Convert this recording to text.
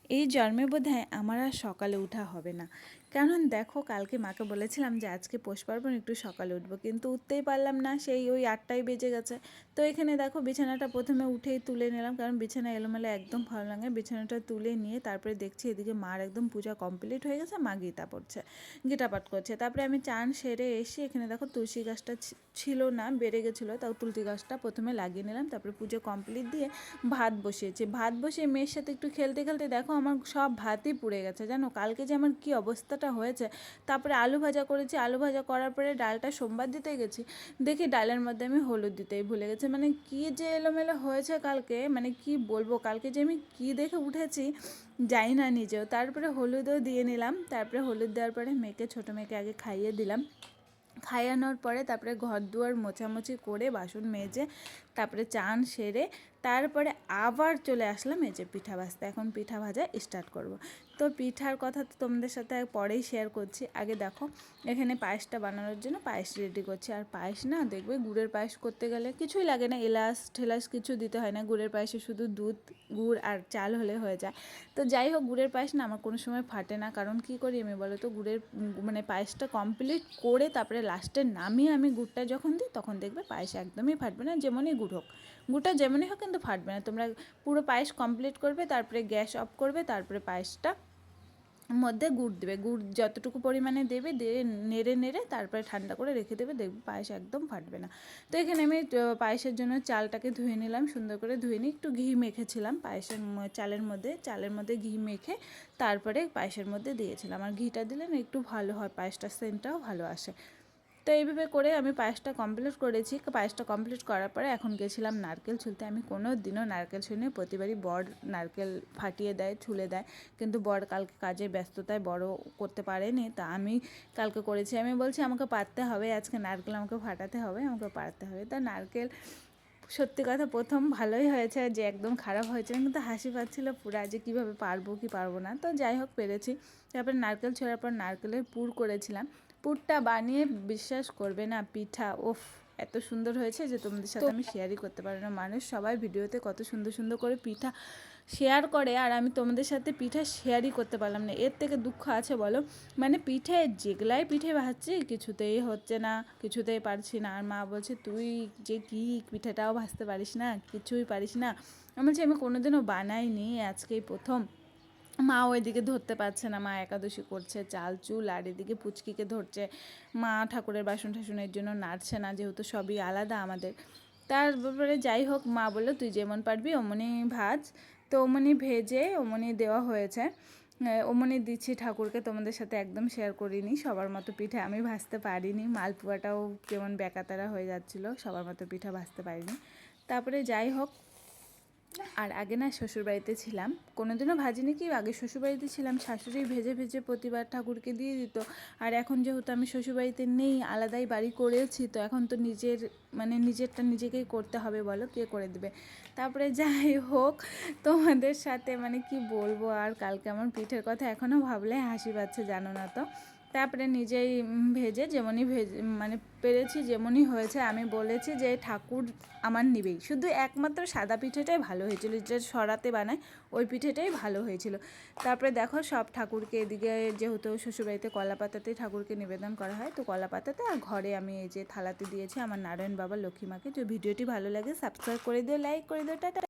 এই জন্মে বোধহয় আমার আর সকালে উঠা হবে না। কারণ দেখো, কালকে মাকে বলেছিলাম যে আজকে পৌষ পার্বণ একটু সকালে উঠবো, কিন্তু উঠতেই পারলাম না, সেই ওই 8টাই বেজে গেছে। তো এখানে দেখো, বিছানাটা প্রথমে উঠেই তুলে নিলাম, কারণ বিছানা এলোমেলো একদম ভালো লাগে। বিছানাটা তুলে নিয়ে তারপরে দেখছি এদিকে মার একদম পূজা কমপ্লিট হয়ে গেছে, মা গীতা পড়ছে, গীতা পাঠ করছে। তারপরে আমি চান সেরে এসে এখানে দেখো তুলসী গাছটা ছিল না, বেড়ে গেছিলো, তাও তুলসী গাছটা প্রথমে লাগিয়ে নিলাম। তারপরে পুজো কমপ্লিট দিয়ে ভাত বসিয়েছি। ভাত বসিয়ে মেয়ের সাথে একটু খেলতে খেলতে দেখো আমার সব ভাতই পুড়ে গেছে, জানো কালকে যে আমার কী অবস্থাটা হয়েছে। তারপরে আলু ভাজা করেছি, আলু ভাজা করার পরে ডালটা সোমবার দিতে গেছি, দেখি ডালের মধ্যে আমি হলুদ দিতেই ভুলে গেছি। মানে কী যে এলোমেলো হয়েছে কালকে, মানে কি বলবো, কালকে যে আমি কী দেখে উঠেছি যাই না নিজেও। তারপরে হলুদও দিয়ে নিলাম। তারপরে হলুদ দেওয়ার পরে মেয়েকে, ছোটো মেয়েকে আগে খাইয়ে দিলাম। খাইয়ানোর পরে তারপরে ঘর দুয়ার মোছামুছি করে বাসন মেজে তারপরে চান সেরে তারপরে আবার চলে আসলাম এই যে পিঠা ভাজতে। এখন পিঠা ভাজা স্টার্ট করব। তো পিঠার কথা তো তোমাদের সাথে পরেই শেয়ার করছি। আগে দেখো, এখানে পায়েসটা বানানোর জন্য পায়েস রেডি করছি। আর পায়েস না, দেখবে গুড়ের পায়েস করতে গেলে কিছুই লাগে না, এলাচ ঠেলাচ কিছু দিতে হয় না। গুড়ের পায়েসে শুধু দুধ, গুড় আর চাল হলে হয়ে যায়। তো যাই হোক, গুড়ের পায়েস না আমার কোনো সময় ফাটে না। কারণ কী করি আমি বলো তো, গুড়ের মানে পায়েসটা কমপ্লিট করে তারপরে লাস্টে নামিয়ে আমি গুড়টা যখন দিই তখন দেখবে পায়েস একদমই ফাটবে না, যেমনই গুড় হোক। গুড়টা যেমনই হোক কিন্তু ফাটবে না। তোমরা পুরো পায়েস কমপ্লিট করবে, তারপরে গ্যাস অফ করবে, তারপরে পায়েসটা মধ্যে গুড় দেবে, গুড় যতটুকু পরিমাণে দেবে, দিয়ে নেড়ে নেড়ে তারপরে ঠান্ডা করে রেখে দেবে, দেখবে পায়েস একদম ফাটবে না। তো এখানে আমি পায়েসের জন্য চালটাকে ধুয়ে নিলাম, সুন্দর করে ধুয়ে নিয়ে একটু ঘি মেখেছিলাম পায়েসের চালের মধ্যে ঘি মেখে তারপরে পায়েসের মধ্যে দিয়েছিলাম। আর ঘিটা দিলে না একটু ভালো হয়, পায়েসটার সেন্টটাও ভালো আসে। তো এইভাবে করে আমি পায়েসটা কমপ্লিট করেছি। পায়েসটা কমপ্লিট করার পরে এখন গেছিলাম নারকেল ছুলতে। আমি কোনো দিনও নারকেল ছুঁই, প্রতিবারই বর নারকেল ফাটিয়ে দেয়, ছুলে দেয়, কিন্তু বর কালকে কাজের ব্যস্ততায় বড় করতে পারেনি, তা আমি কালকে করেছি। আমি বলছি আমাকে পারতে হবে, আজকে নারকেল আমাকে ফাটাতে হবে, আমাকে পারতে হবে। তা নারকেল সত্যি কথা প্রথম ভালোই হয়েছে, যে একদম খারাপ হয়েছে কিন্তু হাসি পাচ্ছিলো পুরা, যে কীভাবে পারবো কি পারবো না। তো যাই হোক, পেরেছি। তারপরে নারকেল ছোড়ার পর নারকেলের পুর করেছিলাম। পুরটা বানিয়ে বিশ্বাস করবে না, পিঠা ওফ এত সুন্দর হয়েছে যে তোমাদের সাথে আমি শেয়ারই করতে পারি না। মানুষ সবাই ভিডিওতে কত সুন্দর সুন্দর করে পিঠা শেয়ার করে, আর আমি তোমাদের সাথে পিঠা শেয়ারই করতে পারলাম না। এর থেকে দুঃখ আছে বলো? মানে পিঠে যেগুলাই পিঠে ভাজছি কিছুতেই হচ্ছে না, কিছুতেই পারছি না। আর মা বলছে তুই যে কি পিঠাটাও ভাজতে পারিস না, কিছুই পারিস না। আমি বলছি আমি কোনোদিনও বানাইনি, আজকেই প্রথম। মা ওইদিকে ধরতে পারছে না, মা একাদশী করছে, চাল চুল, আর এদিকে পুচকিকে ধরছে। মা ঠাকুরের বাসন টাসনের জন্য নাড়ছে না, যেহেতু সবই আলাদা আমাদের। তারপরে যাই হোক, মা বললো তুই যেমন পারবি অমনি ভাজ। তো অমনি ভেজে অমনি দেওয়া হয়েছে, অমনি দিচ্ছি ঠাকুরকে। তোমাদের সাথে একদম শেয়ার করিনি, সবার মতো পিঠা আমি ভাজতে পারিনি। মালপোয়াটাও কেমন বেকাতারা হয়ে যাচ্ছিলো, সবার মতো পিঠা ভাজতে পারিনি। তারপরে যাই হোক, আর আগে না শ্বশুরবাড়িতে ছিলাম, কোনোদিনও ভাজিনি। কি আগে শ্বশুরবাড়িতে ছিলাম, শাশুড়ি ভেজে ভেজে প্রতিবার ঠাকুরকে দিয়ে দিত। আর এখন যেহেতু আমি শ্বশুরবাড়িতে নেই, আলাদাই বাড়ি করেছি, তো এখন তো নিজেরটা নিজেকেই করতে হবে, বলো কে করে দেবে। তারপরে যাই হোক, তোমাদের সাথে কি বলবো, আর কালকে আমার পিঠের কথা এখনও ভাবলে হাসি পাচ্ছে, জানো না তো। তারপরে নিজেই ভেজে যেমনই পেরেছি, যেমনই হয়েছে। আমি বলেছি যে ঠাকুর আমার নিবেই, শুধু একমাত্র সাদা পিঠেটাই ভালো হয়েছিল, যে সরাতে বানায় ওই পিঠেটাই ভালো হয়েছিল। তারপরে দেখো সব ঠাকুরকে, এদিকে যেহেতু শ্বশুরবাড়িতে কলা পাতাতেই ঠাকুরকে নিবেদন করা হয়, তো কলা পাতাতে, আর ঘরে আমি এই যে থালাতে দিয়েছি আমার নারায়ণ বাবা লক্ষ্মী মাকে। তো ভিডিওটি ভালো লাগে সাবস্ক্রাইব করে দিও, লাইক করে দিও, টাটা।